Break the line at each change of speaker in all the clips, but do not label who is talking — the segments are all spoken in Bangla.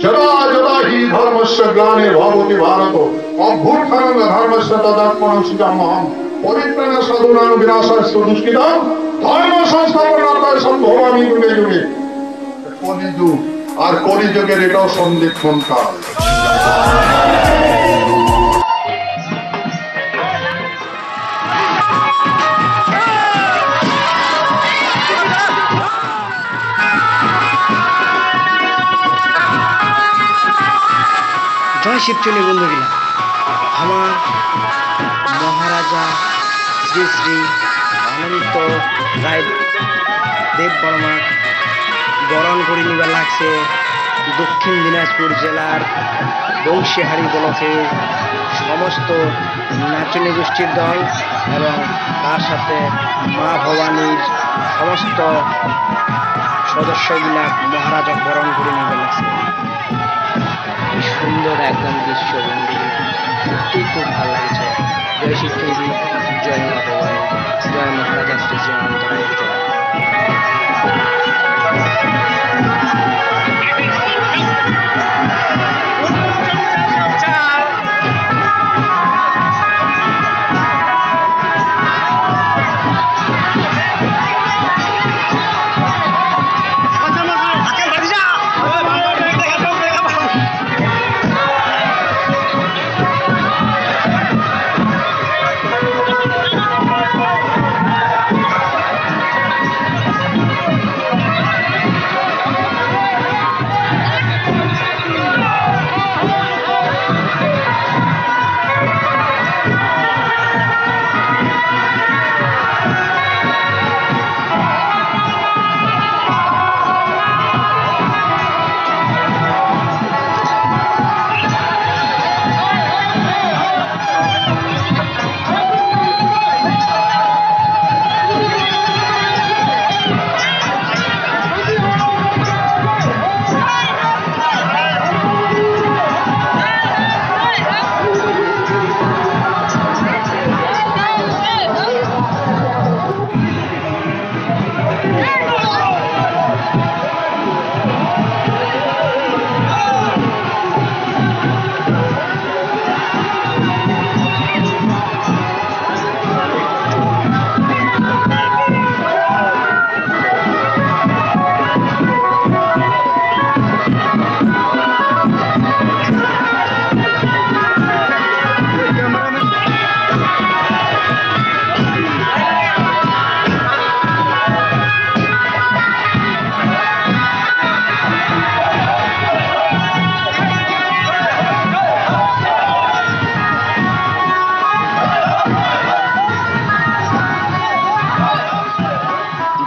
যদা যদা হি ধর্মস্য গ্লানে ভবতি ভারত অভ্যুত্থানং ধর্মস্য তদাত্মনং সৃজাম্যহম পরিত্রাণ সাধুনাং বিনাশাস্য দুষ্কৃতাং ধর্ম সংস্থাপনার্থায় সম্ভবামি যুগে যুগে। কলিযুগ, আর কলিযুগের এটাও সন্ধিক্ষণ কাল।
জয় শিবচন্ডী বন্ধুগিলা, আমার মহারাজা শ্রী শ্রী অনন্ত রায় দেব বর্মার বরণ করে নিবার লাগছে দক্ষিণ দিনাজপুর জেলার বংশীহারি ব্লকের সমস্ত নাচনী গোষ্ঠীর দল এবং তার সাথে মা ভবানীর সমস্ত সদস্যগুলা মহারাজা বরণ করে নিবার লাগছে। সুন্দর একদম দৃশ্য বন্ধু, সত্যি খুব ভালো লাগছে। জয় শিবচন্ডী, জয় মা ভবানী, জয় মহারাজা শ্রী শ্রী অনন্ত রায়ের জয়।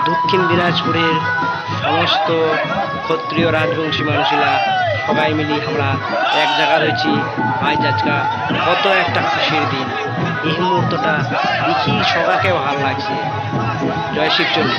দক্ষিণ দিনাজপুরের সমস্ত ক্ষত্রিয় রাজবংশী মানুষেরা সবাই মিলে আমরা এক জায়গা রয়েছি। আজ আজকা কত একটা খুশির দিন, এই মুহূর্তটা দেখি সবাইকে ভালো লাগছে। জয় শিবচন্ডী।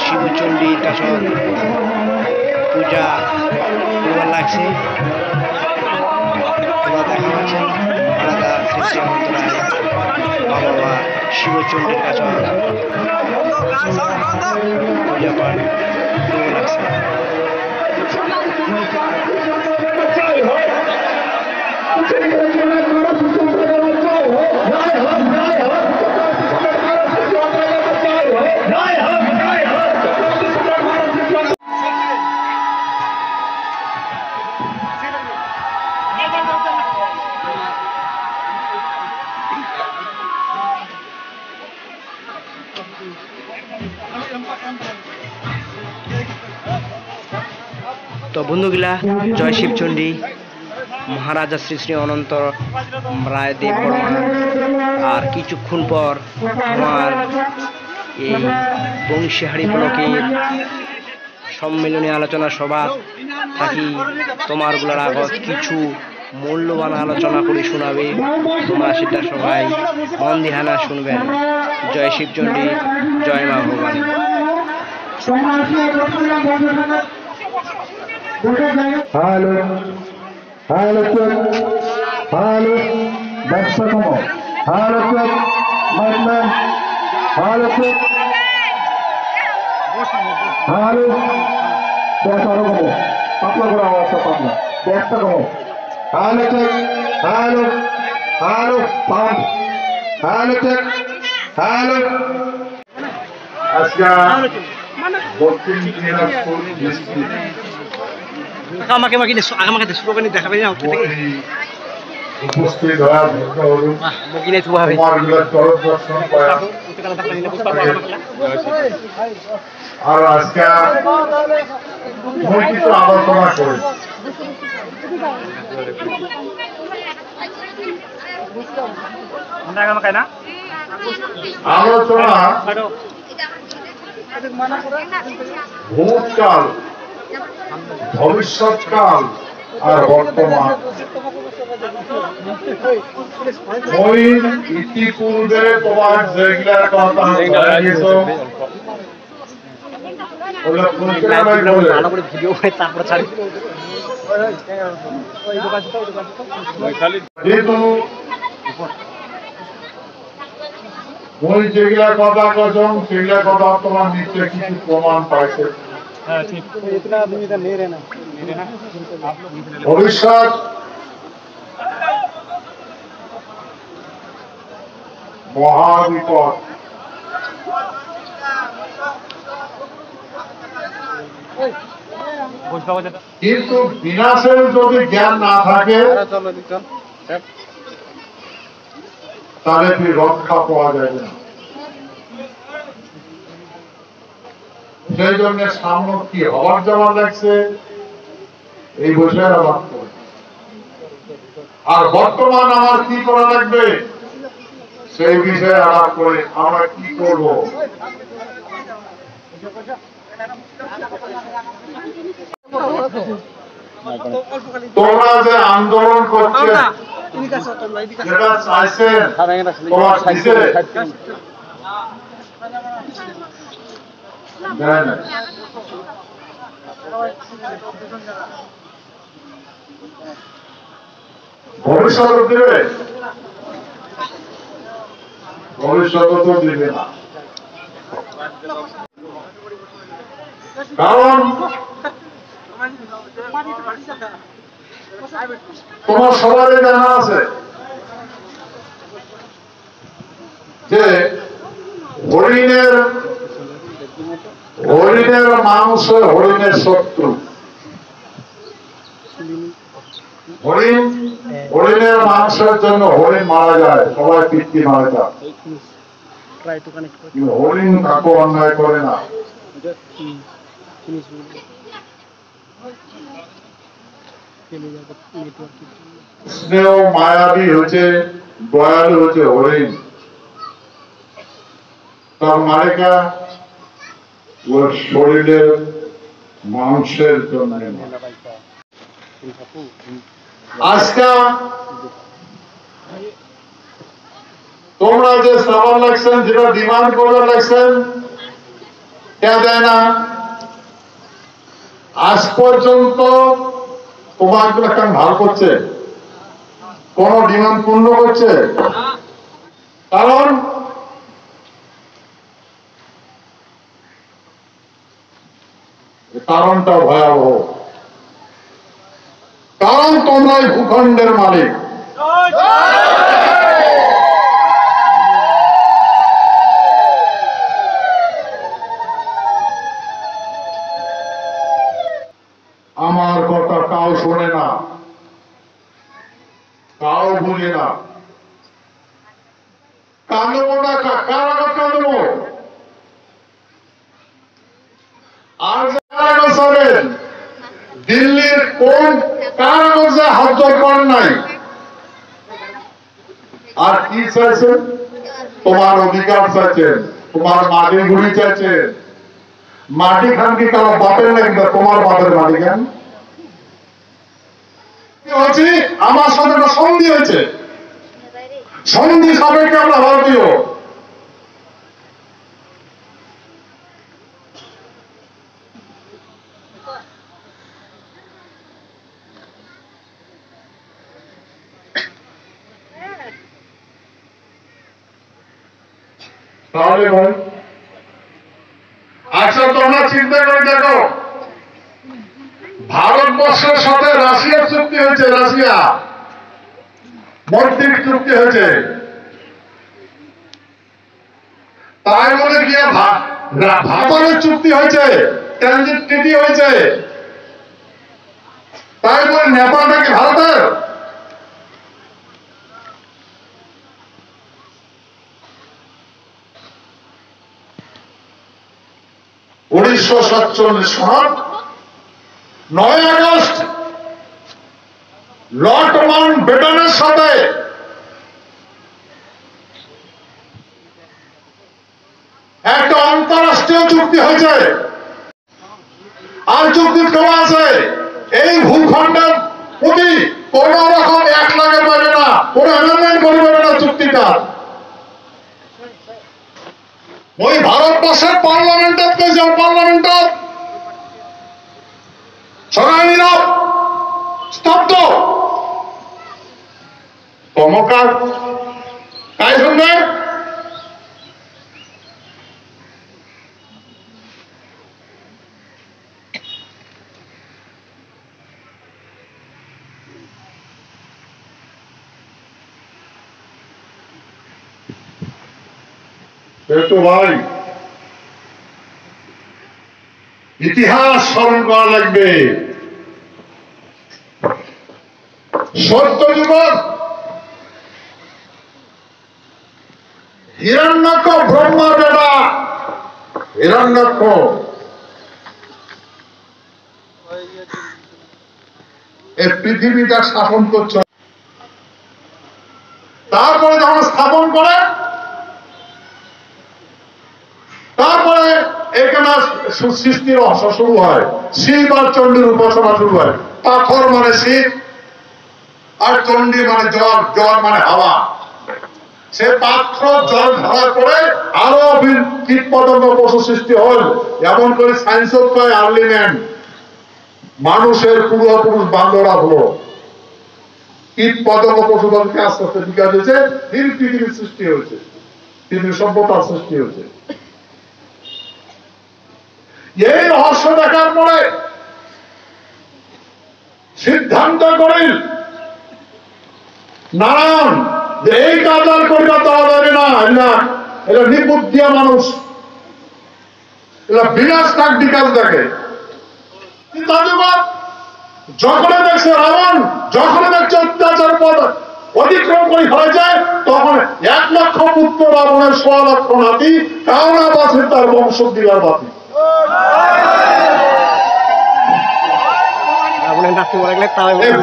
শিবচন্ডীর কাছে পূজা করবার লাগছে। দেখা পাচ্ছেন আলাদা শ্রী অনন্তরায় বাবা শিবচন্ডীর কাছে পূজা পাঠ করবার লাগছে। তো বন্ধুগুলা, জয় শিবচণ্ডী। মহারাজা শ্রী শ্রী অনন্ত রায় দেব বর্মা আর কিছুক্ষণ পর আমার এই বংশীহারি ব্লকের সম্মেলনী আলোচনা সভা থাকি তোমারগুলোর আগত কিছু মূল্যবান আলোচনা করে শোনাবে। তোমরা সেটা সবাই মন ধ্যানা শুনবেন। জয় শিবচণ্ডী, জয় মা ভবানী।
হ্যালো হ্যালো হ্যালো ব্যবসা কমো হ্যালো মাইকম্যান হ্যালো হ্যালো ব্যবসা কমো পাতলা করে আওয়াজটা পাতলা ব্যবসা কমো hello hello hello pump hello hello
আজকে দক্ষিণ দিনাজপুর ডিস্ট্রিক্ট
আমাকে দেখাবে না
উপস্থিত হওয়া তোমার চরক দর্শন করা আর আজকে কিছু আলোচনা করে আলোচনা ভূতকাল, ভবিষ্যৎকাল আর বর্তমান। ওই ইতিপূর্বে তোমার যেগুলার কথা যেহেতু ওই যেগুলা কথা কজন সেগুলা কথা তোমার নিচে কিছু প্রমাণ পাইছে। ভবিষ্যৎ মহাবিপদ, কিন্তু বিনাশের যদি জ্ঞান না থাকে তাহলে কি রক্ষা পাওয়া যায় না। সেই জন্য সামনে কি হওয়ার যাওয়ার লাগছে এই বিষয়ে আলাপ করে, আর বর্তমান আমার কি করা লাগবে সেই বিষয়ে আলাপ করে আমরা কি করব। তোমরা যে আন্দোলন করছে যেটা চাইছেন তোমার দিছে ভবিষ্যৎ দিবে, ভবিষ্যৎ তো দিবে না। কারণ তোমার সবারই জানা আছে যে হরিণের মাংস হরিণের শত্রু। হরিণের মাংসের জন্য হরিণ মারা যায়, সবাই পিতৃ মারা যায়, হরিণ কাকু অন্যায় করে না। স্নেহ মায়াবী হচ্ছে, দয়ালু হচ্ছে হরিণ। তার মালিকা ওর শরীরের মাংসের জন্য। আজকে তোমরা যে সাবান লাগছেন, যেটা ডিমান্ড করবে লাগছেন, কে দেয় না। আজ পর্যন্ত তোমার কেন ভালো করছে, কোন ডিমান্ড পূর্ণ করছে? কারণ কারণটা ভয়াবহ। কারণ তোমরাই ভূখণ্ডের মালিক। আমার কথা কাউ শোনে না, কাউ বুঝে না। কাঁদবো না, কারা কাঁদবো? আর যারা দিল্লি কোন কার কাছে হাত জোর করেন নাই। আর কি চাইছেন? তোমার অধিকার চাইছেন, তোমার মাটি ঘুরি চাইছেন। মাটি খান কি কারো বাপের নাকি? তোমার বাপের মাটি খান। আমার সাথে একটা সন্ধি হয়েছে, সন্ধি সাপেক্ষে আমরা ভারতীয়। তাহলে ভাই আচ্ছা, তোমরা চিন্তা করে দেখো, ভারতবর্ষের সাথে রাশিয়ার চুক্তি হয়েছে, রাশিয়া মৈত্রী চুক্তি হয়েছে। তাই বলে কি ভারতের চুক্তি হয়েছে, ট্রানজিট ট্রিটি হয়েছে, তাই বলে নেপালটা কি ভারতের? 1947 সাল 9 আগস্ট লর্ড মাউন্ট বেটনের সাথে একটা আন্তঃরাষ্ট্রীয় চুক্তি হয়েছে। আর চুক্তি দেওয়া আছে এই ভূখণ্ডের প্রতি কোন রকম 1 লাখের পাবে না, কোন অ্যামেন্ডমেন্ট করবে না চুক্তিটা। ওই ভারতবর্ষের পার্লামেন্টের পার্লামেন্টের সবাই নীরব, স্তব্ধ। কমকার তাই শুনবে? একটু ভাই ইতিহাস স্মরণ করা লাগবে। সত্যযুগ হিরণ্যাক্ষ ব্রহ্মার বেটা, হিরণ্যাক্ষ এই পৃথিবীটা শাসন করছে। তারপরে যখন স্থাপন করে, তারপরে এখানে সৃষ্টির রহস্য শুরু হয়, শিব আর চণ্ডীর উপাসনা শুরু হয়। পাথর মানে শিব আর চণ্ডী মানে জল, জল মানে হাওয়া। সে পাত্র জল ঢালার পরে আরো কীট পতঙ্গ পশু সৃষ্টি হল। এমন করে সায়েন্স কয় আর্লি ম্যান, মানুষের পূর্বপুরুষ বান্দরা হলো। কীট পতঙ্গ পশু পাখি আস্তে আস্তে বিকাশ হয়েছে, পৃথিবীর সৃষ্টি হয়েছে, পৃথিবীর সভ্যতার সৃষ্টি হয়েছে। এই রহস্য দেখার পরে সিদ্ধান্ত করেন নারায়ণ যে এই কাজ আর করিবা দেওয়া যাবে না, এটা নিবুদ্ধিয়া মানুষ, এটা বিনাশ কাকটি কাজ দেখে। যখন দেখছে রাবণ, যখন দেখছে অত্যাচার পদ অতিক্রম করে ফেলেছে, তখন 1 লক্ষ পুত্র রাবণের 1.5 লক্ষ নাতি, কাউনা বাঁচে তার বংশ দিলার বাতি।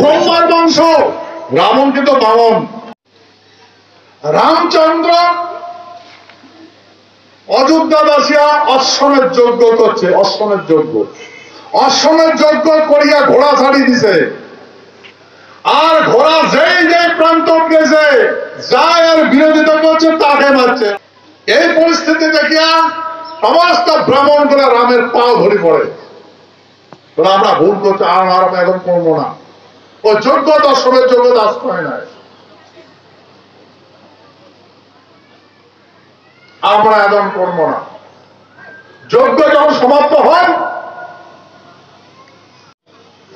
ব্রহ্মার বংশ, রাবণ কিন্তু বামন। রামচন্দ্র অযোধ্যা বাসিয়া অশ্বমের যজ্ঞ করছে, অশ্বমের যজ্ঞ, অশ্বমের যজ্ঞ করিয়া ঘোড়া ছাড়ি দিছে। আর ঘোড়া যেই যে প্রান্ত গেছে, যায় আর বিরোধিতা করছে, তাকে মারছে। এই পরিস্থিতি দেখিয়া সমস্ত ব্রাহ্মণ করে রামের পাও ধরে পড়ে, আমরা ভুল করছি, আর এখন করবো না। ও যোগ্য দর্শনের যোগ্য দাস পায় না, আমরা এখন করবো না। যজ্ঞ যখন সমাপ্ত হয়,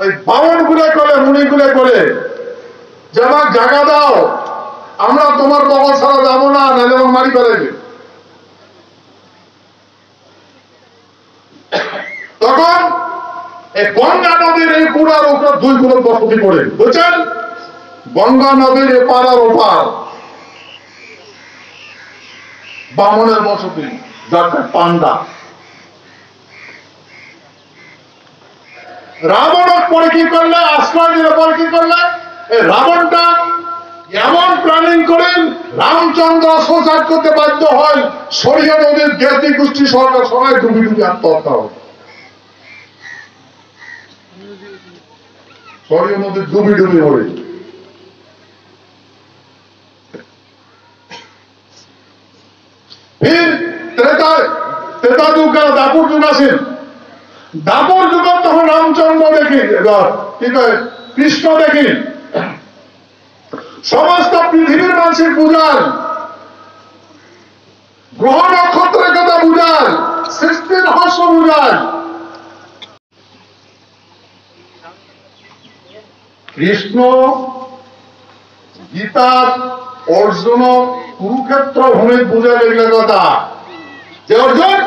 ওই বামন গুলে করে, মুনি গুলে করে যে আমার জায়গা দাও, আমরা তোমার বগল ছাড়া যাবো না, নাহলে আমার মারি ফেলাইবে। তখন এই গঙ্গা নদীর এই কুড়ার উপর 2 গুলো বসতি করে, বুঝছেন? গঙ্গা নদীর এপার আর ওপার বামনের বসতি, যার পান্ডা। রাবণ পরে কি করলে, আশ্রয় দিলে পরে কি করলে, এই রাবণটা এমন প্ল্যানিং করেন রামচন্দ্র সুসাইড করতে বাধ্য হয়, সরিয়া নদীর জ্ঞাতি গোষ্ঠী সরকার সবাই ডুবি ডুবি আত্মহত্যা হয়। সরিয়া নদীর ডুবি ডুবি হয়। ফির ত্রেতা যুগ গেল, দাপুর যুগ আসেন। দাপুর যুগ তখন রামচন্দ্র দেখি, কি কয়, কৃষ্ণ দেখি সমস্ত পৃথিবীর মানুষের বুঝান, গ্রহ নক্ষত্রের কথা বুঝান, সৃষ্টির রহস্য বুঝান। কৃষ্ণ গীতার অর্জুন কুরুক্ষেত্র ভূমি বুঝে দেখলে কথা যে অর্জুন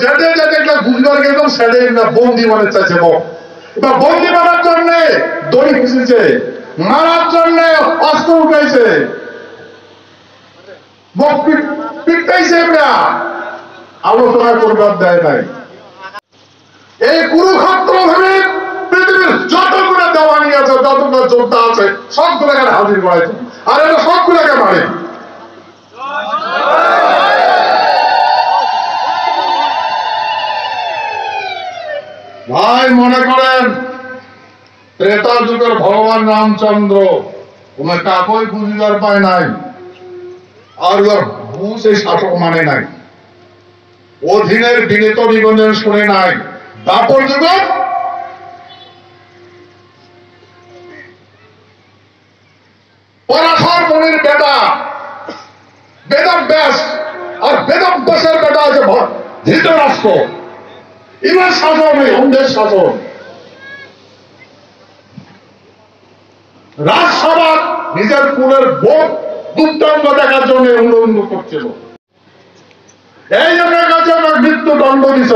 যেতে যেতে বুঝবার গেল সেটাই না বন্দি মানে চাইছে। এবার বন্দি মারার জন্য দড়ি খুঁজেছে, মারার জন্য অস্ত্র উঠাইছে, পিটাইছে, আলোচনা করবার দেয় নাই। এই কুরুক্ষেত্র ভূমি পৃথিবীর যতগুলো দেওয়ানি আছে, যতগুলো যোদ্ধা আছে সবগুলো এখানে হাজির করাইছে, আর এটা সবগুলোকে মারে। ভাই মনে করেন ত্রেতা যুগের ভগবান রামচন্দ্র ওনার কাকই বুঝিবার পায় নাই, আর ওর বুঝ এই শাসক মানে নাই, অধীনের বিনীত নিবন্ধন শুনে নাই। দাপর যুগ পরাশর মনির বেটা বেদব্যাস, আর বেদব্যাসের বেটা আছে ধৃতরাষ্ট্র। এবার শাসন নেই, অন্ধের শাসন। রাজসভা নিজের কুলের বোধ দুর্দণ্ড দেখার জন্য উন্নয়ন করছিল। এই জন্য কাছে মৃত্যুদণ্ড দিছ।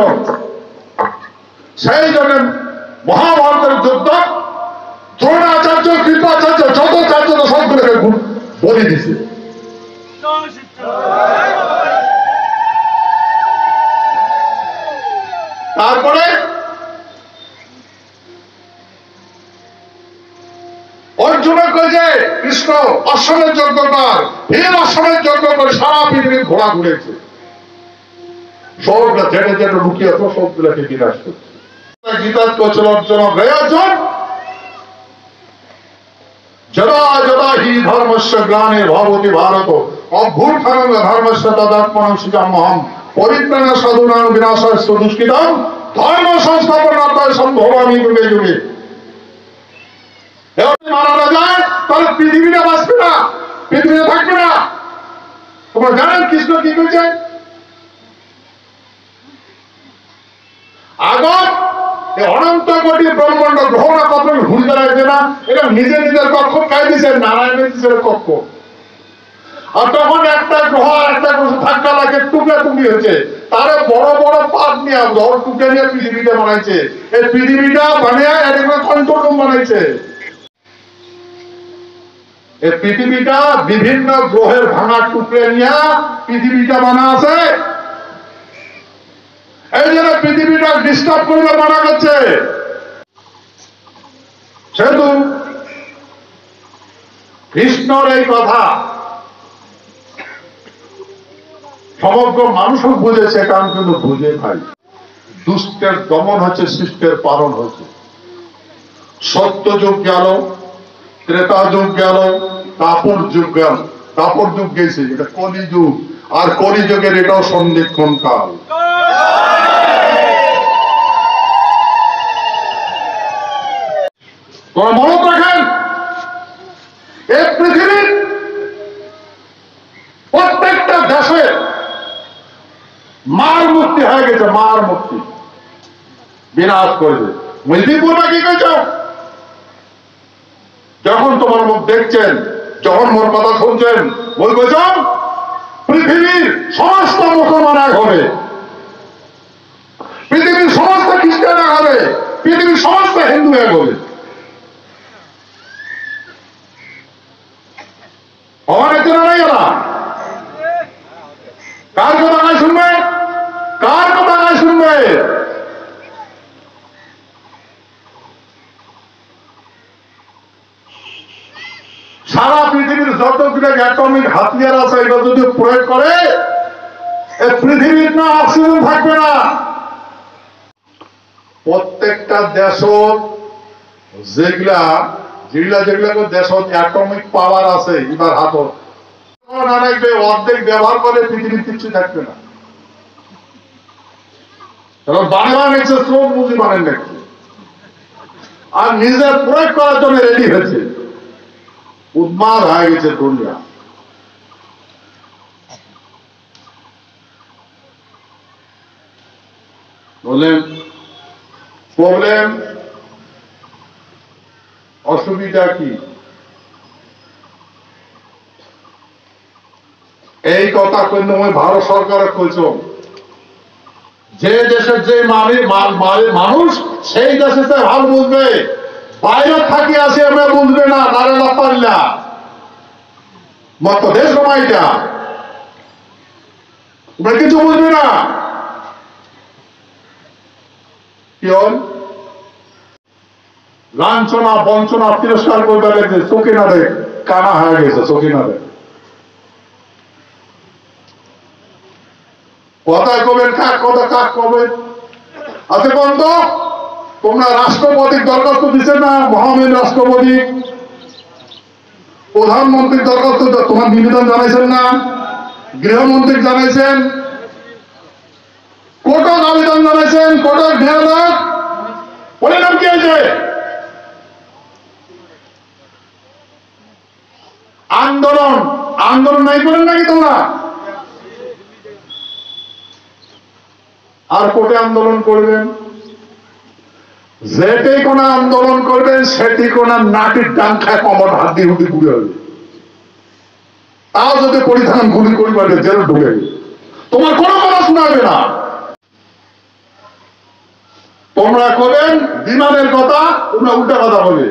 সেই জন্য মহাভারতের যুদ্ধ দ্রোণাচার্য, কৃপাচার্য, যত চার্য সবগুলোকে বলি দিছে। তারপরে অর্জুনের কাছে কৃষ্ণ অশ্বমের যজ্ঞ কর, ফের অশ্বমের যজ্ঞ করে সারা পৃথিবী ঘোড়া ঘুরেছে, সবগুলো যেটা যেটা লুকিয়ে তো সবগুলোকে বিনাশ করছে। গীতার কৌশল অর্জন প্রয়োজন যদা যদা হি ধর্মস্য গ্লানে ভবতি ভারত অভ্যুত্থানং ধর্মস্য তদাত্মনং সৃজাম্যহম পরিত্রাণায় সাধূনাং বিনাশায় দুষ্কৃতাং ধর্ম সংস্থাপনার্থায় সম্ভবামি যুগে যুগে। মারা না যায় তাহলে পৃথিবীটা বাঁচবে না, পৃথিবীতে থাকবে না। তোমরা জানেন কৃষ্ণ কি করছে? আগত অনন্ত কোটি ব্রহ্মাণ্ড গ্রহ নক্ষত্র ঘুরে বেড়াইছে না, এটা নিজের নিজের কক্ষ খাই দিছে, নারায়ণের নিজের কক্ষ। আর তখন একটা গ্রহ আর একটা গ্রহ ধাক্কা লাগে, টুকরা টুকরি হয়েছে, তারে বড় বড় পাত নিয়ে ঝড় টুকে নিয়ে পৃথিবীটা বানাইছে। এই পৃথিবীটা বানিয়ে একটা কন্ট্রোল রুম বানাইছে। এই পৃথিবীটা বিভিন্ন গ্রহের ভাঙা টুকরে নিয়ে পৃথিবীটা বানা আছে। এই জন্য পৃথিবীটা ডিস্টার্ব করলে মানা যাচ্ছে। সেহেতু কৃষ্ণর এই কথা সমগ্র মানুষও বুঝেছে, কারণ কিন্তু বুঝে ভাই দুষ্টের দমন হচ্ছে, সৃষ্টের পালন হচ্ছে। সত্য যুগ গেল, ত্রেতা যুগ গেল, দাপর যুগ গেল, দাপর যুগ গেছে, এটা কলি যুগ, আর কলি যুগের এটাও সন্ধিক্ষণ কাল। তোমরা মনে রাখেন এই পৃথিবীর প্রত্যেকটা দেশে মার মূর্তি হয়ে গেছে, মার মূর্তি বিনাশ করেছে। মুজিবুররা কি কইছ? যখন তোমার মুখ দেখছেন, যখন মোর কথা শুনছেন, বই কইছ পৃথিবীর সমস্ত মুসলমান এক হবে, পৃথিবীর সমস্ত খ্রিস্টান এক হবে, পৃথিবীর সমস্ত হিন্দু এক হবে। অনেক জন নাই ওরা কার কথা নাই শুনবে, কার কথা নাই শুনবে? সারা পৃথিবীর যতগুলো অ্যাটমিক হাতিয়ার আছে এটা যদি প্রয়োগ করে এই পৃথিবীর না অক্সিজেন থাকবে না। প্রত্যেকটা দেশ যেগুলা দেশত অ্যাটমিক পাওয়ার আছে এবার হাতত অর্ধেক ব্যবহার করে পৃথিবীর কিছু থাকবে না। বাংলা নেছে শ্রম বুঝি বানেন দেখছে আর নিজের প্রয়োগ করার জন্য রেডি হয়েছে। উন্মাদ হয়ে গেছে দুনিয়া। বললেন প্রবলেম অসুবিধা কি? এই কথা কিন্তু আমি ভারত সরকারের কইছ যে দেশের যে মানুষ সেই দেশে ভালো বুঝবে, বাইরে থাকি আসে আমরা বুঝবে না। নারেলা পারলা মত দেশ সময়টা কিছু বুঝবে না। কি হল লাঞ্ছনা বঞ্চনা তিরস্কার করবে লাগছে, চোখে না দেখ কানা হয়ে গেছে, চোখে না দেখ কথায় কবেন কাক কথা কাক কবেন। আচ্ছা বন্ধ তোমরা রাষ্ট্রপতির দরখাস্ত দিচ্ছে না, মহামহিম রাষ্ট্রপতি প্রধানমন্ত্রীর দরখাস্ত তোমার নিবেদন জানাইছেন না, গৃহমন্ত্রী জানাইছেন, কোর্টক আবেদন জানাইছেন, কোর্টক ঢেউলাখ পরিণাম কি হয়েছে? আন্দোলন আন্দোলন নাই করেন নাকি তোমরা? আর কোর্টে আন্দোলন করবেন, যেটি কোন আন্দোলন করবেন সেটি কোন নাটির ডান খায় কমর হাত দিয়ে হুটি ঘুরে হবে। তাও যদি পরিধান গুলি করিবারে জেল ঢুকে তোমার কোনো কথা শোনাবে না। তোমরা করবেন বিমানের কথা, তোমরা উল্টা কথা বলবে।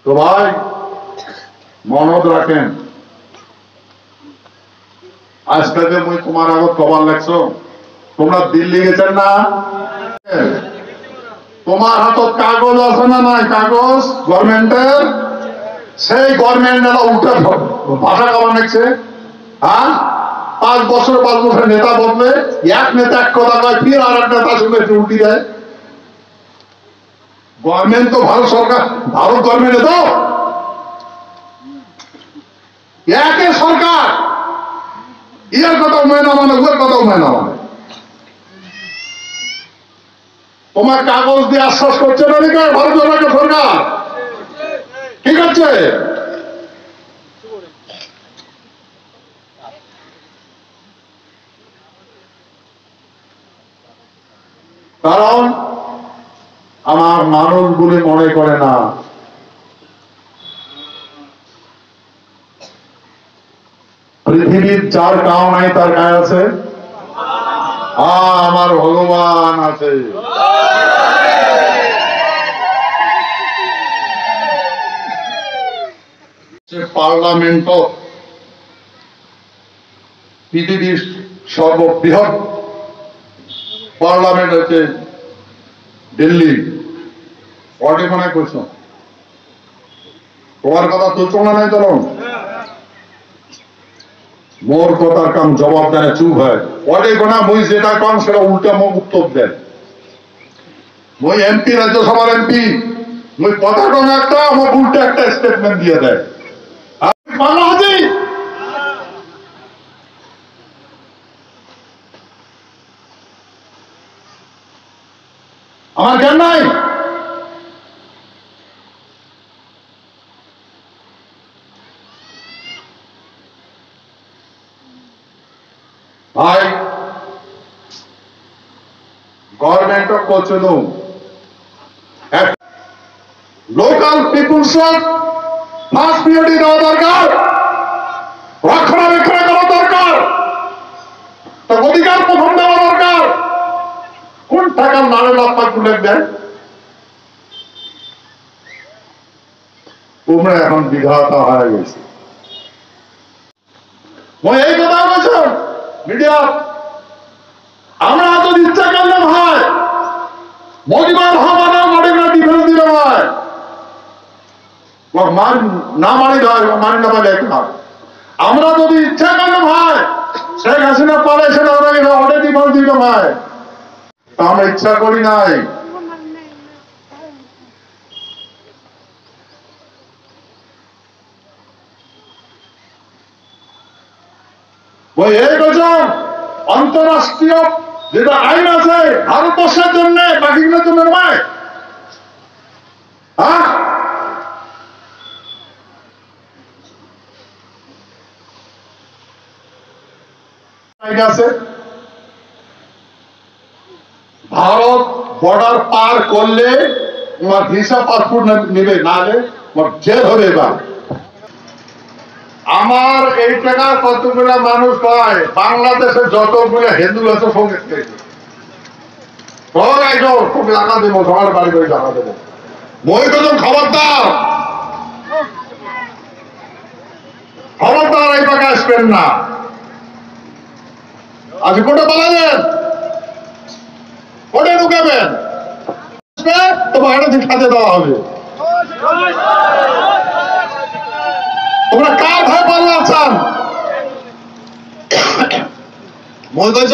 তো ভাই মনত রাখেন, আজকে যে মুই তোমার আগত খবর লাগছো, তোমরা দিল্লি গেছেন না? তোমার হাতত কাগজ আছে না নাই? কাগজ গভর্নমেন্টের, সেই গভর্নমেন্ট উল্টা ভাষা কেমন লাগছে। হ্যাঁ 5 বছর নেতা বদলে, এক নেতা এক কথা কয়, ফির আর এক নেতা শুনে উল্টি দেয়। গভর্নমেন্ট তো ভারত সরকার, ভারত গভর্নমেন্ট তো একে সরকার, ইয়ের কথাও মেনে না মানে, ওর কথাও মেনে না মানে। তোমার কাগজ দিয়ে আশ্বাস করছে না নাকি ভারত সরকার? কি করছে? কারণ আমার মানুষগুলি মনে করে না পৃথিবীর যার গাও নাই তার গায়ে আছে, আমার ভগবান আছে। পার্লামেন্ট পৃথিবীর সর্ববৃহৎ পার্লামেন্ট হচ্ছে দিল্লি। ওটি মনে করছ তোমার কথা তুলছ না নাই? চলো মোর কথার কাম জবাব দেয় চুপ হয়। ওটি কোনা মুই যেটা কাম সেটা উল্টা মুখ উত্তর দেয়। মুই এমপি, রাজ্যসভার এমপি, মুই কথা কম একটা, আমার উল্টা একটা স্টেটমেন্ট দিয়ে দেয়। বাংলা হাজি আমার জ্ঞান নাই। ভাই গভর্নমেন্ট বলছে লোকাল পিপুলস ফার্স্ট প্রিয়রিটি দেওয়া দরকার, রক্ষণাবেক্ষণ করা দরকার, তার অধিকার প্রথম দেওয়া দরকার। কোন টাকার নারে লাপ্পা তুলে দেয়? তোমরা এখন বিধাতা হয়ে গেছে। এই কথা বলছ মিডিয়া, আমরা যদি মজিবার হওয়া মাটিগুলো ডিফেন্স দিলে হয় না মারি হয় মারি না পারে এক হয়। আমরা যদি ইচ্ছা করলে ভাই শেখ হাসিনা পারে সেটা অনেক ডিফেন্স দিলে ভাই, তা আমরা ইচ্ছা করি নাই। ওই এই গজব অন্তরাষ্ট্রীয় যেটা আইন আছে ভারতবর্ষের জন্য বাকিগুলোর জন্য নয়। হ্যাঁ, আছে ভারত বর্ডার পার করলে তোমার ভিসা পাসপোর্ট নেবে, না জেল হবে। এবার আমার এই টাকার কতগুলো মানুষ পায় বাংলাদেশের যতগুলো হিন্দু আছে সঙ্গে টাকা দেবো, সবার বাড়ি করে টাকা দেবো। মই কজন খবরদার, খবরদার এই টাকা আসবেন না। আজ কোটে পালাবেন, কোটে ঢুকাবেন, তোমার এটা খাতে দেওয়া হবে। তোমরা কার ভয় পাল্লা চান? মই কইছ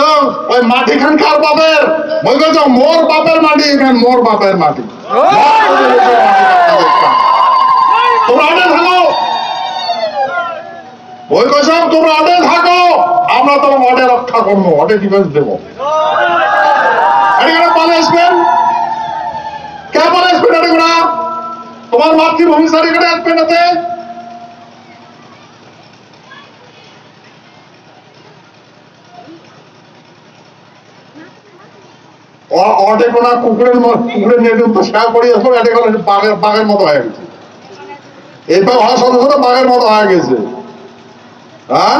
ওই মাটি খান কার বাপের? মই কইছ মোর বাপের মাটি, এখান মোর বাপের মাটি। তোমরা আটে থাকো, মই কইছ তোমরা আটে থাকো, আমরা তোমার অটে রক্ষা করবো, অটে ডিফেন্স দেবো। এখানে পালে আসবেন, কে পালে আসবেন? এগুলা তোমার মাতৃভূমি সারি কেটে আসবেন। এতে অটে কোনা কুকুরের নেটুক তো শেয়ার করি আসবো, এটে করে বাঘের মতো হয়ে গেছে। এরপর হওয়ার সাথে সাথে বাঘের মতো হয়ে গেছে। হ্যাঁ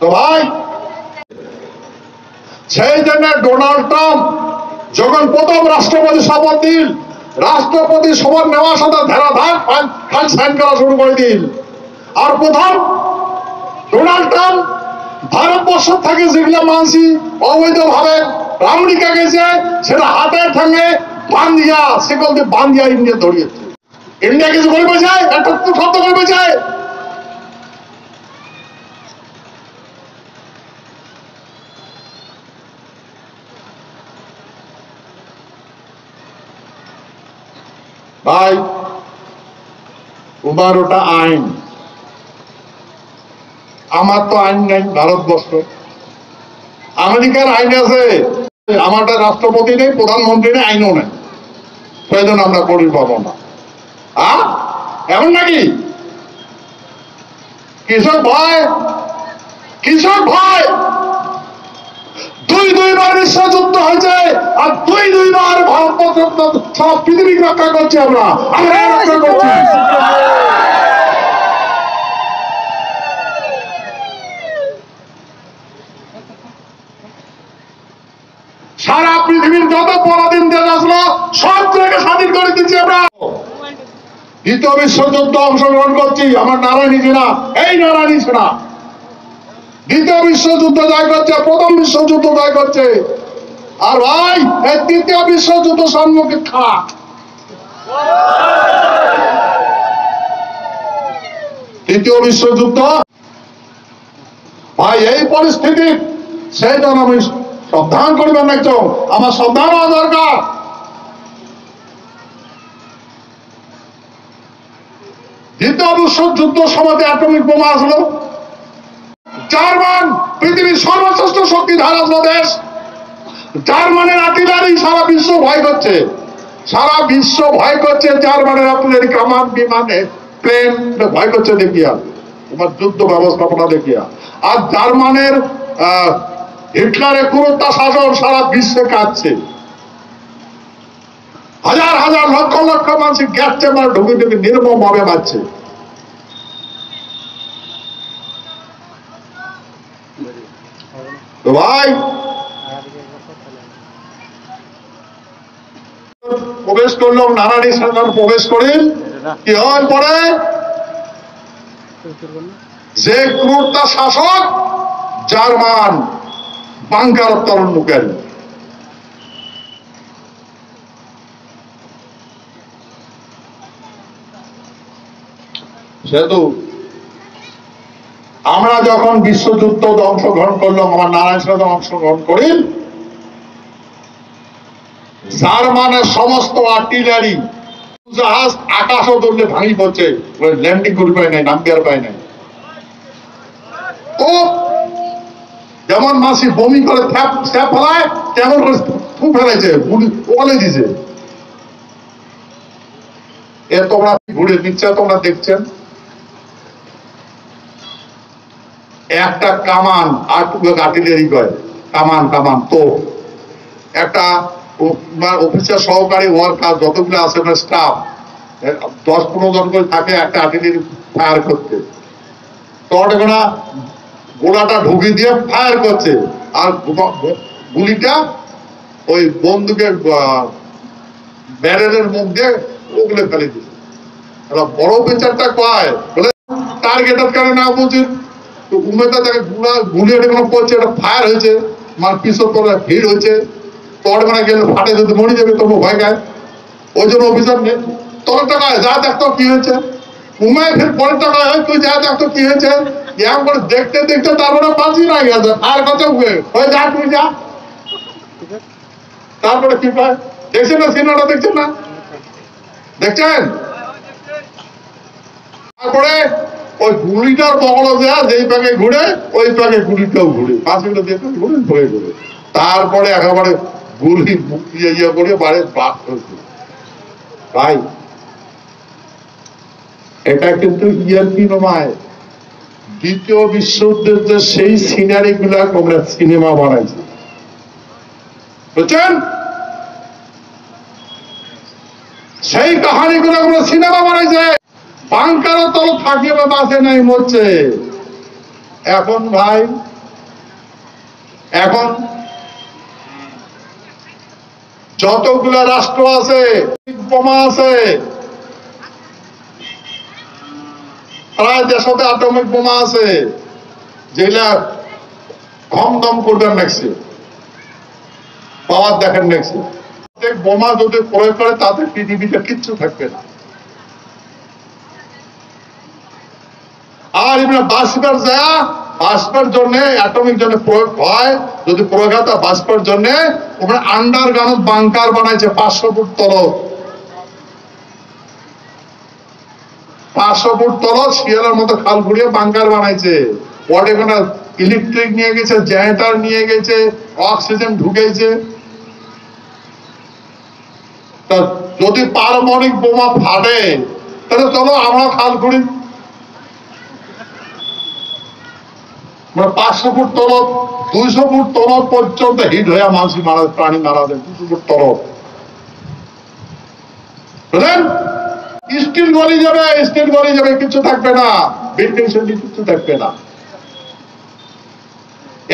তো ভাই, সেই জন্য ডোনাল্ড ট্রাম্প যখন প্রথম রাষ্ট্রপতি শপথ দিল, রাষ্ট্রপতি শপথ নেওয়ার সাথে ধারাধার ফাইল সাইন করা শুরু করে দিল। আর প্রথম ডোনাল্ড ট্রাম্প ভারতবর্ষ থেকে যেগুলো মানসি অবৈধভাবে আমেরিকা গেছে, সেটা হাতের ঠাঙ্গে বান্ধিয়া, সেগুলো দিয়ে বান্ধিয়া ইন্ডিয়া ধরিয়েছে। ইন্ডিয়া কিছু করবে চায়, একটা শব্দ করবে চায়। ভাই 12টা আইন, আমার তো আইন নাই ভারতবর্ষ। আমেরিকার আইন আছে, আমারটা রাষ্ট্রপতি নেই, প্রধানমন্ত্রী নেই, আইনও নেই, সেই জন্য আমরা করি পাবো না। এমন নাকি? কৃষক ভয়, কৃষক ভয়। দুইবার বিশ্বযুদ্ধ হয়েছে, আর দুইবার ভারতবর্ষ সব পৃথিবী রক্ষা করছি, আমরা রক্ষা করছি। সারা পৃথিবীর যত পরাধীন দেশ আসলো সব থেকে স্বাধীন করে দিচ্ছি আমরা। দ্বিতীয় বিশ্বযুদ্ধ অংশগ্রহণ করছি, আমার নারায়ণী সেনা, এই নারায়ণী সেনা দ্বিতীয় বিশ্বযুদ্ধ জয় করছে, প্রথম বিশ্বযুদ্ধ জয় করছে। আর ভাই এই তৃতীয় বিশ্বযুদ্ধ সম্মুখে খারাপ। তৃতীয় বিশ্বযুদ্ধ ভাই এই পরিস্থিতি, সেই জন্য আমি সাবধান করবেন না, আমার সাবধান হওয়া দরকার। দ্বিতীয় বিশ্বযুদ্ধ সময় অ্যাটমিক বোমা আসলো, জার্মান পৃথিবীর সর্বশ্রেষ্ঠ শক্তিধর আসলো দেশ, জার্মানের আর্টিলারি সারা বিশ্ব ভয় করছে, সারা বিশ্ব ভয় করছে। জার্মানের আর্টিলারি কামান, বিমানে, প্লেন ভয় করছে দেখিয়া, তোমার যুদ্ধ ব্যবস্থাপনা দেখিয়া। আর জার্মানের হিটলারের ক্রূরতা শাসন সারা বিশ্বে কাঁদছে। হাজার হাজার লক্ষ লক্ষ মানুষ গ্যাস চেম্বার ঢুকে ঢুকে নির্মম ভাবে মারছে। তো ভাই প্রবেশ করলাম, নারায়ণী সরকার প্রবেশ করেন, কি হওয়ার পরে যে ক্রূরতা শাসক জার্মান বাংকার তরুণমুখী সেহেতু আমরা যখন বিশ্বযুদ্ধ অংশগ্রহণ করলাম, আমার নারায়ণ সাথে অংশগ্রহণ করি, জার্মানের সমস্ত আর্টিলারি জাহাজ আকাশ দৌড়লে ভাঙি পড়ছে, ল্যান্ডিং করে পায় নাই, নামবিয়ার পায় নাই। ও যেমন মাসি বমি করে ফেলায় তেমন করে ফু ফেলাইছে, বলে দিছে। এ তোমরা ঘুরে নিচ্ছে, তোমরা দেখছেন একটা কামান আর্টিলারি কয় কামান তো একটা অফিসার সহকারী ওয়ার্কার যতগুলো আছে স্টাফ 10-15 জন করে থাকে একটা আর্টিলারি ফায়ার করতে, তখন গোলাটা ঢুকি দিয়ে ফায়ার করছে আর গুলিটা ওই বন্দুকের ব্যারেলের মুখ দিয়ে ওগুলো ফেলে দিচ্ছে। বড় বিচারটা কয় বলে টার্গেটের কারণে না বুঝি উমেদা তাকে গুলি পড়ছে, এটা ফায়ার হয়েছে, আমার পিছর তোর ভিড় হয়েছে, তোর মানে গেলে ফাটে যদি মরে যাবে তবু ভয় গায়। ওই জন্য অফিসার নেই তোর টাকা যা দেখতো কি হয়েছে, উমায় ফের পরের টাকা হয় তুই যা দেখতো কি হয়েছে, এরকম করে দেখতে দেখতে তারপরে বাঁচি না গেছে আর কথা হয়ে যা তুই যা। তারপরে কি পায় দেখছেন না, সিনেমাটা দেখছেন না, দেখছেন? তারপরে ওই গুলিটার বগল দেয়া যেই প্যাকে ঘুরে ওই প্যাকে গুলিটাও ঘুরে 5 মিনিট দিয়ে ঘুরে ঘুরে ঘুরে, তারপরে একেবারে গুলি ইয়ে করে বাড়ি বাদ হয়েছে। ভাই এটা কিন্তু ইয়েরকি নয়, দ্বিতীয় বিশ্বযুদ্ধের যে সেই সিনারি গুলা তোমরা সিনেমা বানাইছে, বুঝছেন? সেই কাহানিগুলো আমরা সিনেমা বানাইছে, বাংকারও তল থাকিয়ে বাঁচে নাই মরছে। এখন ভাই এখন যতগুলা রাষ্ট্র আছে বোমা আছে, প্রায় 150 অ্যাটমিক বোমা আছে যেগুলা কম দম করবেন নেক্সট পাওয়ার দেখেন নেক্সট বোমা যদি প্রয়োগ করে তাতে পৃথিবীতে কিচ্ছু থাকবে না। আর এমনি বাষ্পের বাষ্পের জন্য অ্যাটমিক জন্য প্রয়োগ হয়, যদি প্রয়োগ হয় তা বাষ্পের জন্য ওখানে আন্ডারগ্রাউন্ড বাংকার বানাইছে 500 ফুট তলব, 500 ফুট তলব শিয়ালের মতো খাল ঘুরিয়ে বাংকার বানাইছে। ওটা এখানে ইলেকট্রিক নিয়ে গেছে, জেনারেটর নিয়ে গেছে, অক্সিজেন ঢুকেছে। তা যদি পারমাণবিক বোমা ফাটে তাহলে চলো আমরা খাল ঘুরি, 500 ফুট তলব 200 ফুট তলব পর্যন্ত হিট হয়ে মানুষ মারা, প্রাণী মারা যায় 200 ফুট তলব। বুঝলেন? স্টিল গলি যাবে, কিছু থাকবে না, বিল্ডিং সেল্ডিং কিছু থাকবে না,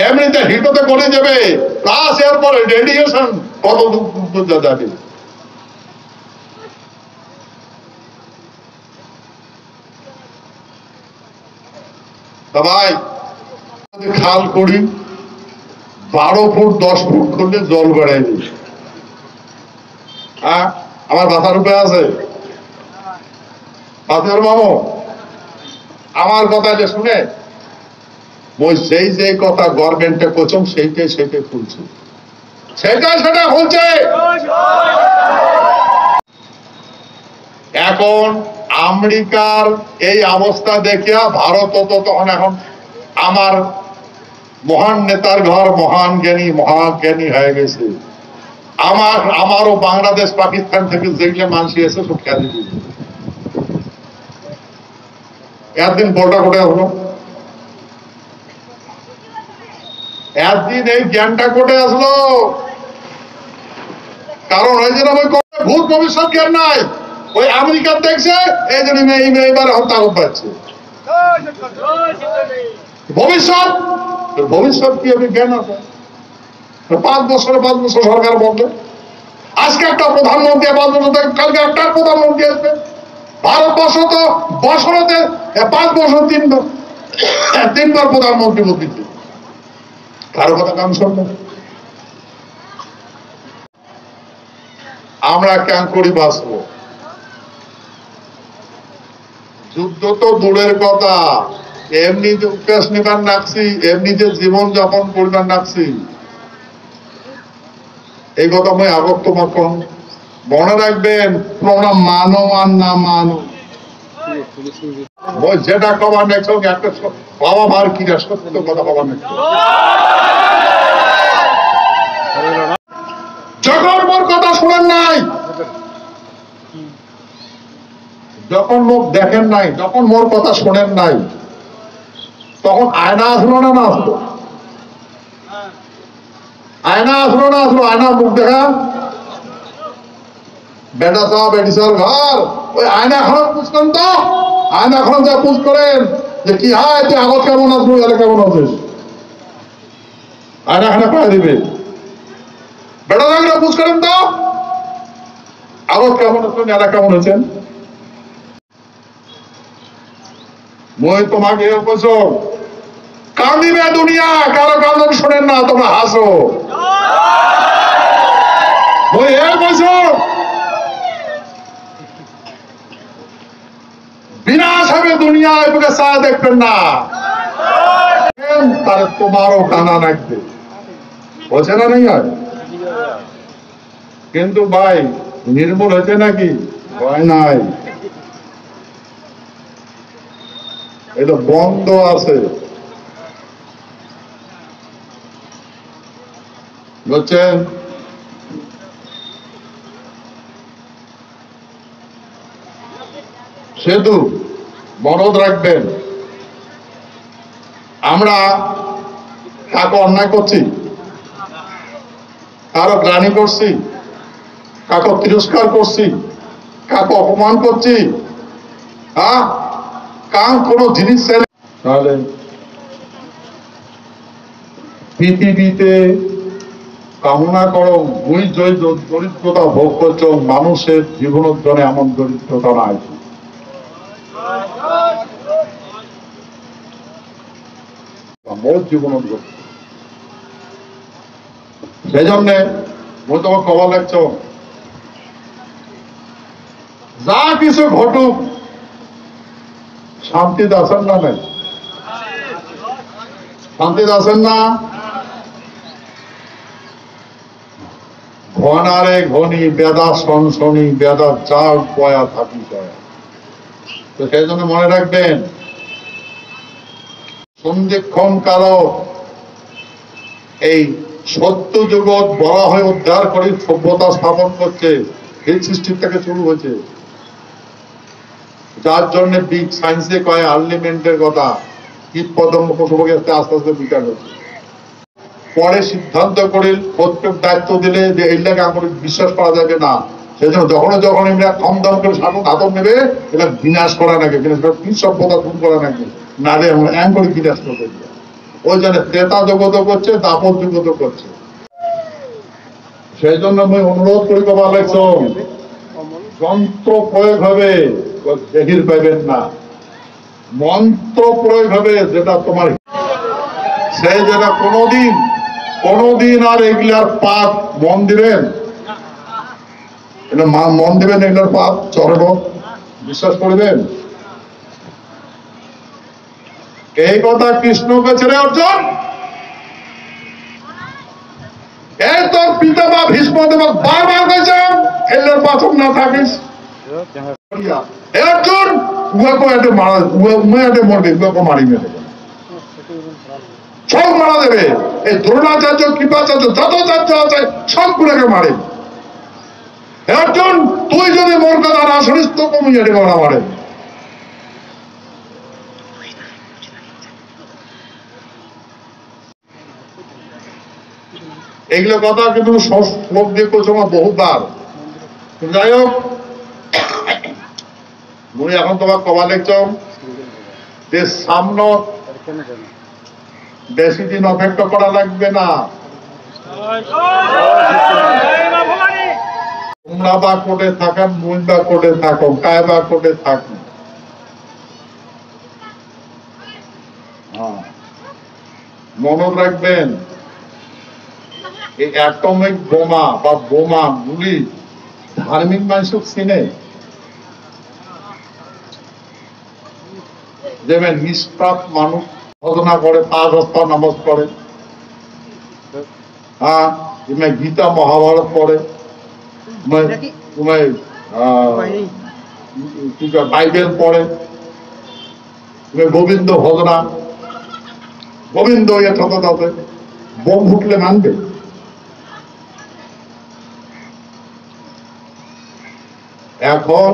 এমনিতে হিট হতে গলে যাবে, প্লাস এরপরে রেডিয়েশন কত দূর যাবে। ভাই খাল করি 12 ফুট 10 ফুট করলে জল বেড়াই দিই। হ্যাঁ আমার মাথার উপরে আছে বাতের মামু, আমার কথা যে শুনে ওই যে কথা গভর্নমেন্টে কোচম সেইটাই খুলছে, সেটা খুলছে। এখন আমেরিকার এই অবস্থা দেখিয়া ভারত তো তখন এখন আমার মহান নেতার ঘর মহান জ্ঞানী হয়ে গেছে। আমারও বাংলাদেশ পাকিস্তান থেকে যেগুলো মানুষ এসে সব খেয়াল দিয়েছে। একদিন বলটা কোটে আসলো, একদিন এই জ্ঞানটা কোটে আসলো, কারণ ওই জন্য ভূত ভবিষ্যৎ জ্ঞান নাই, ওই আমেরিকা দেখছে এই জন্য এইবারে হত্যা পাচ্ছে। ভবিষ্যৎ কি হবে জ্ঞান আছে? 5 বছর সরকার বদলে, আজকে একটা প্রধানমন্ত্রী, 5 বছর থেকে কালকে একটা প্রধানমন্ত্রী আসবে। ভারতবর্ষ তো বছরতে 5 বছর 3 বার প্রধানমন্ত্রী বদলিতে, কারো কথা কান শুনবো? আমরা কেন করি বাঁচবো? যুদ্ধ তো দূরের কথা, এমনি যে উপবাস নিবার নাকছি, এমনি যে জীবন যাপন করবার নাকছি, এই কথা আমি আগত তোমাকে মনে রাখবেন। তোমরা মানো আর না মানো, ওই যেটা কবার নেছো একটা বাবা মার কিনা সত্য কথা কবার নেছো। যখন মোর কথা শোনেন নাই, যখন মুখ দেখেন নাই, যখন মোর কথা শোনেন নাই, তখন আয়না আসলো না, না আসলো? আয়না আসলো না আসলো? আয়না মুখ দেখা বেটা সাহ বেটি সার ঘর, ওই আয়না এখন পুজ করেন তো, আয়না এখন যা পুজ করেন যে কি হয় তুই আগত কেমন আসবো, এলে কেমন আছিস, আয়না খানে পায়ে দিবে। বেটা সাহরা পুজ করেন তো, আগত কেমন আসবেন, এরা কেমন আছেন। মই তোমাকে বলছো কান্দিবে দুনিয়া, কারো কান্দন শোনেন না, তোমরা হাসো। মই এ বলছো বিনাশ হবে দুনিয়া, এদিকে চা দেখবেন না, তার তোমারও কানা রাখবে, বলছে না নেই হয়। কিন্তু ভাই নির্মূল হয়েছে নাকি? হয় নাই, এটা বন্ধ আছে, বুঝছেন? সেতু মনত রাখবেন, আমরা কাকে অন্যায় করছি, কারো গ্লানি করছি, কাকে তিরস্কার করছি, কাকে অপমান করছি, হ্যাঁ কার কোনো জিনিস চাইলে, তাহলে পৃথিবীতে কামনা করো বুঝ দরিদ্রতা ভোগ করছ, মানুষের জীবনের জন্য এমন দরিদ্রতা নাই। মোট জীবন সেই জন্যে মই তোমার খবর লাগছ, যা কিছু ঘটুক শান্তিতে আছেন না? নাই শান্তিতে আছেন না? ঘনারে ঘনি বেদা সনসনি, বেদা চার পয়া থাকি পয়া। তো সেই জন্য মনে রাখবেন, সন্ধিক্ষণ কালো এই সত্য জগৎ বলা হয় উদ্ধার করে সভ্যতা স্থাপন করছে, এই সৃষ্টির থেকে শুরু হয়েছে, যার জন্য বিগ সায়েন্সে কয় আর্লিমেন্টের কথা, কীট পতঙ্গ পশুপাখি আস্তে আস্তে বিকাশ হচ্ছে। পরে সিদ্ধান্ত করে প্রত্যেক দায়িত্ব দিলে যে এইটাকে আমার বিশ্বাস করা যাবে না, সেই জন্য যখন এরা কম দাম করে শাসন আদর নেবে, এটা বিনাশ করা নাকি, বিনাশ করা কি সভ্যতা শুরু করা নাকি, নারে আমরা এম করে বিনাশ করতে, ওই জন্য ক্রেতা জগত করছে, দাপট জগত করছে। সেই জন্য আমি অনুরোধ করি বাবা লাগছ, যন্ত্র প্রয়োগ হবে দেখির পাইবেন না, মন্ত্র প্রয়োগ হবে যেটা তোমার, সেই যেটা কোনদিন আর এগুলার পাপ মন দিবেন, মন দিবেন, এগুলার পাপ চরব বিশ্বাস করবেন। এই কথা কৃষ্ণকে ছেড়ে অর্জুন, এই তোর পিতা বা ভীষ্মদেব বারবার গেছেন এলের পাথর না থাকিস, অর্জুন উহাকে এতে মারা, উহাকে মরবে, উহাকে মারি মেরে সব মারা দেবে। এই দ্রোণাচার্য কৃপাচার্য যত চার্য আছে সবগুলোকে মারে। অর্জুন তুই যদি মোর কথা না শুনিস তো কমিয়ে মারা মারে। এগুলো কথা কিন্তু শ্লোক দিয়ে করছো বহুবার। যাই হোক, মুই এখন তোমার কবা দেখছ যে সামনে বেশি দিন অপেক্ষা করা লাগবে না। তোমরা বা কোর্টে থাকেন, মুই বা কোর্টে থাকো, কায় বা কোর্টে থাকি, মনে রাখবেন এই অ্যাটমিক বোমা বা বোমা গুলি ধার্মিক মানুষ চিনে যেমন নিষ্পাপ মানুষ সাধনা করে 5 ওয়াক্ত নামাজ পড়ে, হ্যাঁ तुम्हें गीता महाभारत पढ़े, तुम्हें बाइबल पढ़े, तुम्हें गोविंद भजना गोविंद ये ठोकाते बम फुटले मानबे এখন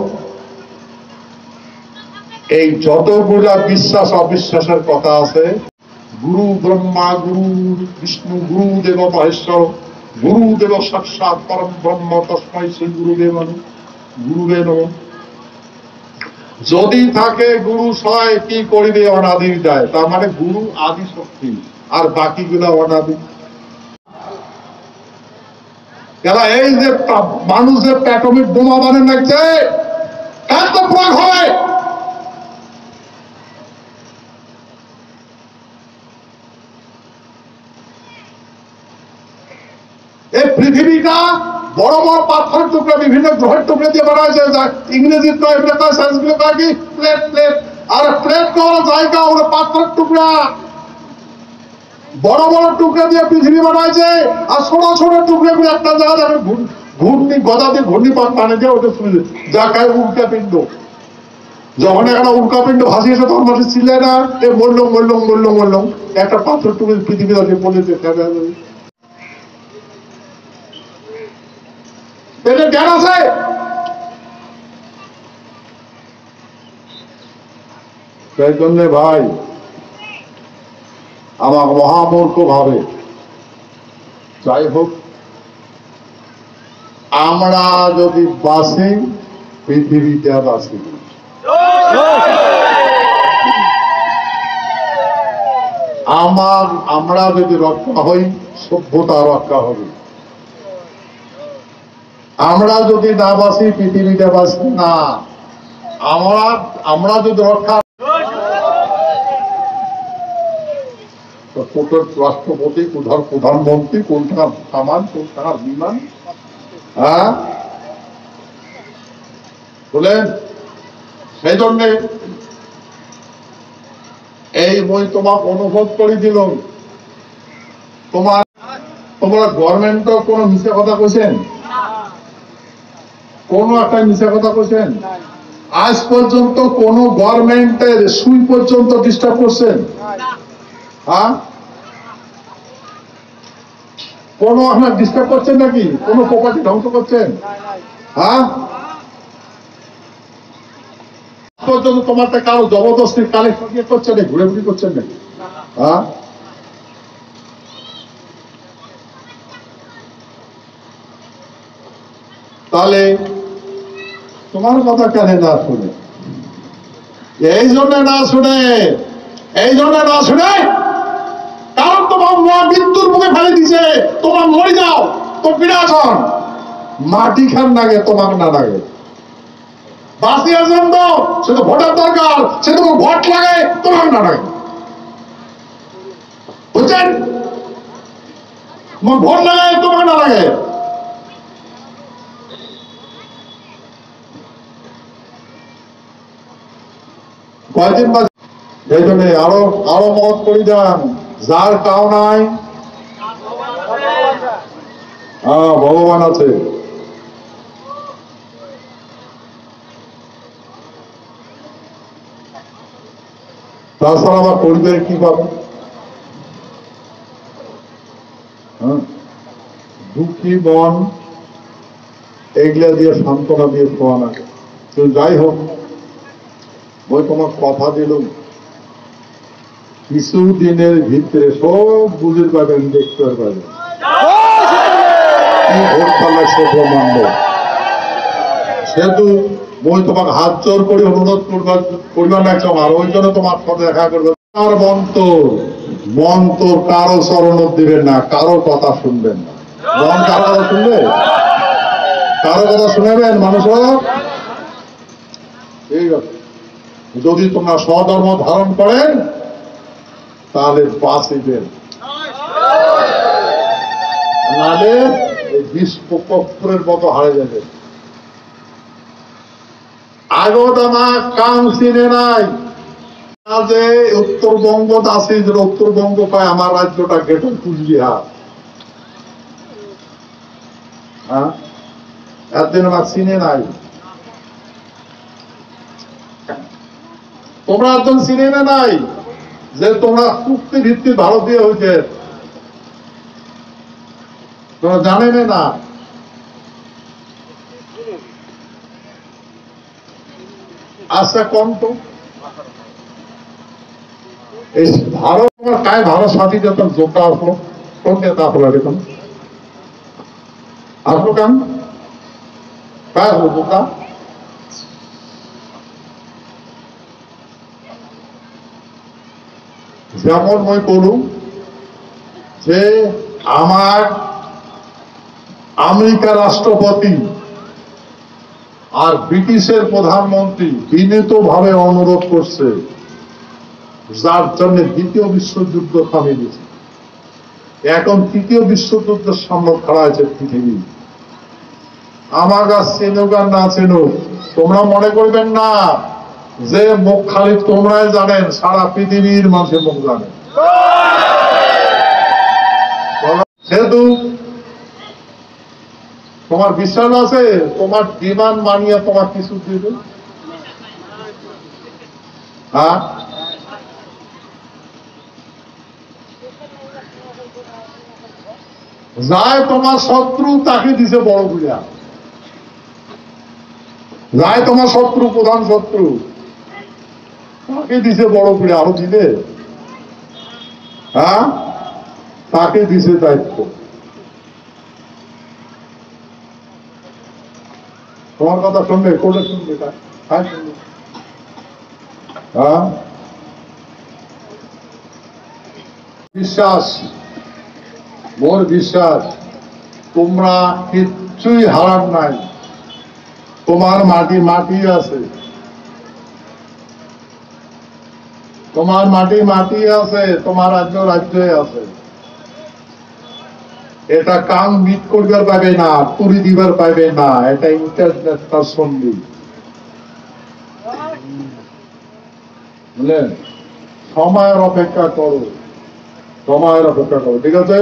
এই যতগুলা বিশ্বাস অবিশ্বাসের কথা আছে, গুরু ব্রহ্মা গুরু বিষ্ণু গুরুদেব মহেশ্বর গুরুদেব সাক্ষাৎ পরম ব্রহ্ম তস্মৈ শ্রী গুরুবে নমঃ, যদি থাকে গুরু সয় কি করিবে অনাদির যায়, তার মানে গুরু আদি শক্তি আর বাকিগুলা অনাদি। যারা এই যে মানুষ যে অ্যাটমিক বোমা বানান লাগছে কার তো প্রয়োগ হবে, এই পৃথিবীটা বড় বড় পাথরের টুকরা বিভিন্ন গ্রহের টুকরা দিয়ে বানা হয়েছে, ইংরেজি সংস্কৃত কি প্লেট প্লেট আর প্লেট করার জায়গা ওরা পাথরের টুকরা, বড় বড় টুকরা দিয়ে পৃথিবী বানাইছে, আর ছোট ছোট টুকরা গুলো একটা জায়গায় ঘূর্ণি গদা দিয়ে ঘূর্ণিপাত পানি দিয়ে ওটা শুনে যা খায় উল্কা পিণ্ড, যখন একটা উল্কা পিণ্ড ভাসিয়েছে তখন মানুষ ছিল না এ মরলং মরলং মরলং মরলং, একটা পাথর টুকরি পৃথিবী বলেছে এদের জ্ঞান আছে। সেই জন্য ভাই আমার মহামূর্খ ভাবে, যাই হোক আমরা যদি বাসি পৃথিবীতে বাসি, আমরা যদি রক্ষা হই সভ্যতা রক্ষা হবে, আমরা যদি না বাসি পৃথিবীতে বাসি না, আমরা যদি রক্ষা রাষ্ট্রপতি কোথার প্রধানমন্ত্রী কোনখান সামান কোনখান বিমান, হ্যাঁ বলেন। সেই জন্য এই বই তোমাকে অনুভব করে দিল, তোমরা গভর্নমেন্টও কোন মিথ্যা কথা কইছেন, কোন একটা মিথ্যা কথা কইছেন? আজ পর্যন্ত কোন গভর্নমেন্টের সুই পর্যন্ত ডিস্টার্ব করছেন? হ্যাঁ কোন আপনার ডিস্টার্ব করছেন নাকি? কোন প্রপার্টি ধ্বংস করছেন? হ্যাঁ পর্যন্ত তোমার কারো জবরদস্তি কালেকশন করছেন ঘুরে ঘুরি করছেন নাকি? হ্যাঁ তাহলে তোমার কথা কেন না শুনে? এই জন্য না শুনে, এই জন্য না শুনে কারণ তোমার মৃত্যুর মুখে ফেলে দিছে, তোমার মরে যাও তো বিরাজ হন, মাটি খান লাগে তোমার না লাগে, বাঁচিয়ার জন্য সে তো ভোটের দরকার, সে তো ভোট লাগে তোমার না লাগে, বুঝছেন? ভোট লাগে তোমার না লাগে, কয়েকদিন বাদ এই জন্য আরো আরো মত করে দেন, যার কাউ নাই হ্যাঁ ভগবান আছে। তাছাড়া আমার পরিবারে কি পাবে? দুঃখী মন এইগুলা দিয়ে সান্ত্বনা দিয়ে খোয়া লাগে। তো যাই হোক, ওই তোমার কথা দিলাম কিছু দিনের ভিতরে সব বুঝে পাবেন, দেখতে পাবেন ভোট পাল্লা সে ব্রহ্মাণ্ড। সেহেতু বই তোমাকে হাত জোর করে অনুরোধ করবার লাগছে, আর ওই জন্য তোমার সাথে দেখা করবে। আর মন্ত্র কারো চরণ দিবেন না, কারো কথা শুনবেন না। মন কারো কথা শুনবে? কারো কথা শুনেবেন মানুষরা? ঠিক আছে, যদি তোমরা স্বধর্ম ধারণ করেন তাহলে বাঁচিবেন। নালে বিস্ফোরণের মতো হারে যাবে। আগদামা কাম চিনে নাই যে উত্তরবঙ্গ আছে, যে উত্তরবঙ্গ পায় আমার রাজ্যটা গেটে কুচবিহার। হ্যাঁ, একদিন আমার চিনে নাই, তোমরা একদম চিনে না নাই যে তোমরা চুক্তি ভিত্তিক ভারতীয় হয়েছে, তোমরা জানে না। আচ্ছা কম তো এই ভারত काय भारत साथी যখন जोता असलो कोण देता आपल्याला पण असलो काम काय होतो का? যেমন মই বলু যে আমার আমেরিকার রাষ্ট্রপতি আর ব্রিটিশের প্রধানমন্ত্রী বিনীতভাবে অনুরোধ করছে, যার জন্য দ্বিতীয় বিশ্বযুদ্ধ থামিয়ে দিয়েছে। এখন তৃতীয় বিশ্বযুদ্ধের সামনে খাড়া হয়েছে পৃথিবী। আমার কাছে চেনুক আর না চেনুক, তোমরা মনে করবেন না যে মুখ খালি তোমরাই জানেন, সারা পৃথিবীর মানুষের মুখ জানেন। সেহেতু তোমার বিশ্বাস আছে তোমার ডিমান্ড মানিয়ে তোমার কিছু দিবে? হ্যাঁ, যায় তোমার শত্রু তাকে দিছে বড় পূজা, যায় তোমার শত্রু প্রধান শত্রু তাকে দিছে বড় পীড়া, আরো দিবে? হ্যাঁ, তাকে দিছে দায়িত্ব। তোমার কথা শুনবে, কোলে শুনবে, হ্যাঁ, বিশ্বাস, মোর বিশ্বাস তোমরা কিচ্ছুই হারার নাই। তোমার মাটি মাটি আছে, তোমার মাটি মাটি আছে, তোমার রাজ্য রাজ্যে আছে। এটা কাম মিট করবার পাবে না, তুলি দিবার পাবে না, এটা ইন্টারন্যাশনাল সন্ধি, বুঝলেন? সময়ের অপেক্ষা করো, সময়ের অপেক্ষা করো, ঠিক আছে?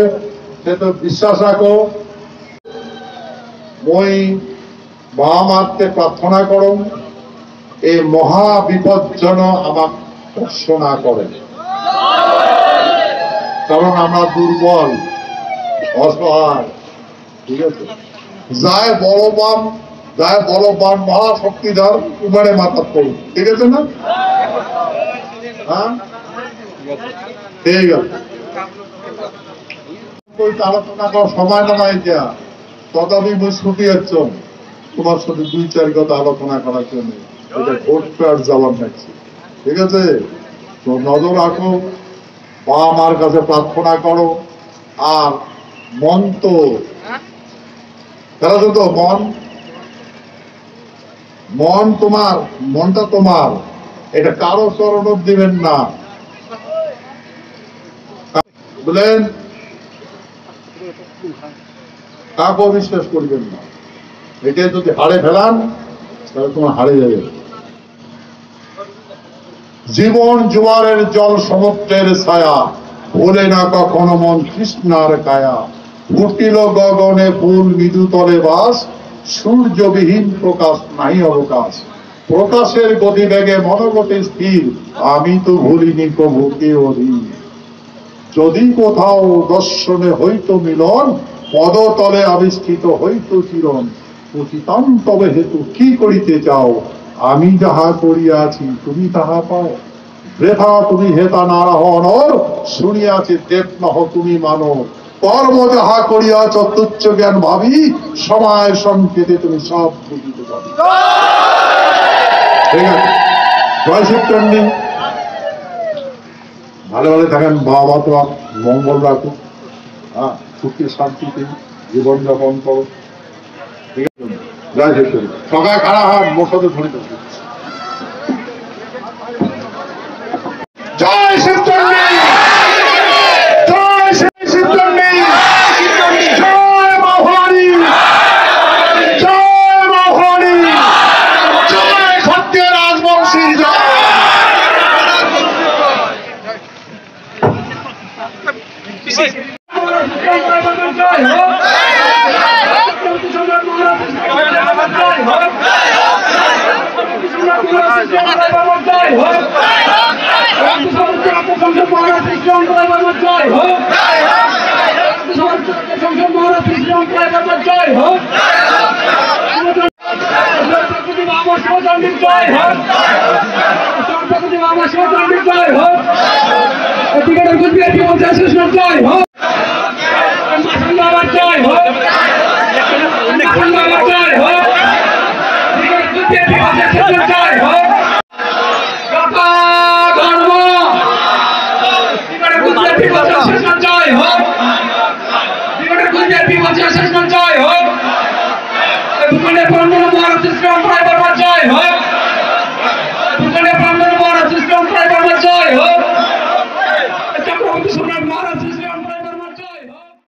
সে তো বিশ্বাস রাখো। মই মহামারকে প্রার্থনা করো এই মহা বিপদ যেন আমার স্পর্শ না করে, কারণ আমরা দুর্বল অসহায়, ঠিক আছে? যায় বড় বান মহা শক্তিধর উমারে মাথা করুন, ঠিক আছে না? হ্যাঁ, ঠিক আছে। আলোচনা করার সময় না নাই যা, তথাপি মই ছুটি যাচ্ছ তোমার সাথে 2-4 কথা আলোচনা করার জন্য। এটা ঘটতে আর যাওয়ার নাকি, ঠিক আছে? তো নজর রাখো, বাবা মার কাছে প্রার্থনা করো। আর মন তো তারা তো মন তোমার, মনটা তোমার, এটা কারো চরণ দিবেন না, বুঝলেন? কাকেও বিশ্বাস করবেন না। এটা যদি হারে ফেলান তাহলে তোমার হারে যাবে। জীবন জোয়ারের জল সমুদ্রের ছায়া, ভোলে না কখনো মন কৃষ্ণার কায়া। ফুটিল গগনে ফুল মৃদু তলে বাস, সূর্যবিহীন প্রকাশ নাই অবকাশ। প্রকাশের গতিবেগে মনোগতি স্থির, আমি তো ভুলিনি প্রভুকে অধীন। যদি কোথাও দর্শনে হইত মিলন, পদতলে আবিষ্কৃত হইত চিরণ। পতিতাম তবে হেতু কি করিতে চাও, আমি যাহা করিয়াছি তুমি তাহা পাও। বৃথা তুমি হেতা নারাহ অনর, শুনিয়াছি দেব নহ তুমি মানব। কর্ম যাহা করিয়াছ তুচ্ছ জ্ঞান ভাবি, সময় সংকেতে তুমি সব বুঝিতে পারবে। ঠিক আছে, জয় শিবচন্ডী। ভালো ভালো থাকেন, বাবা তো মঙ্গল রাখুন, হ্যাঁ, সুখী শান্তিতে জীবনযাপন করো, ঠিক আছে? জয় শিবচন্ডী। সবাই খাড়া হন, মোর সাথে ধরিত। জয় শিবচন্ডী, জয় শিবচন্ডী, জয়
জয় হোক।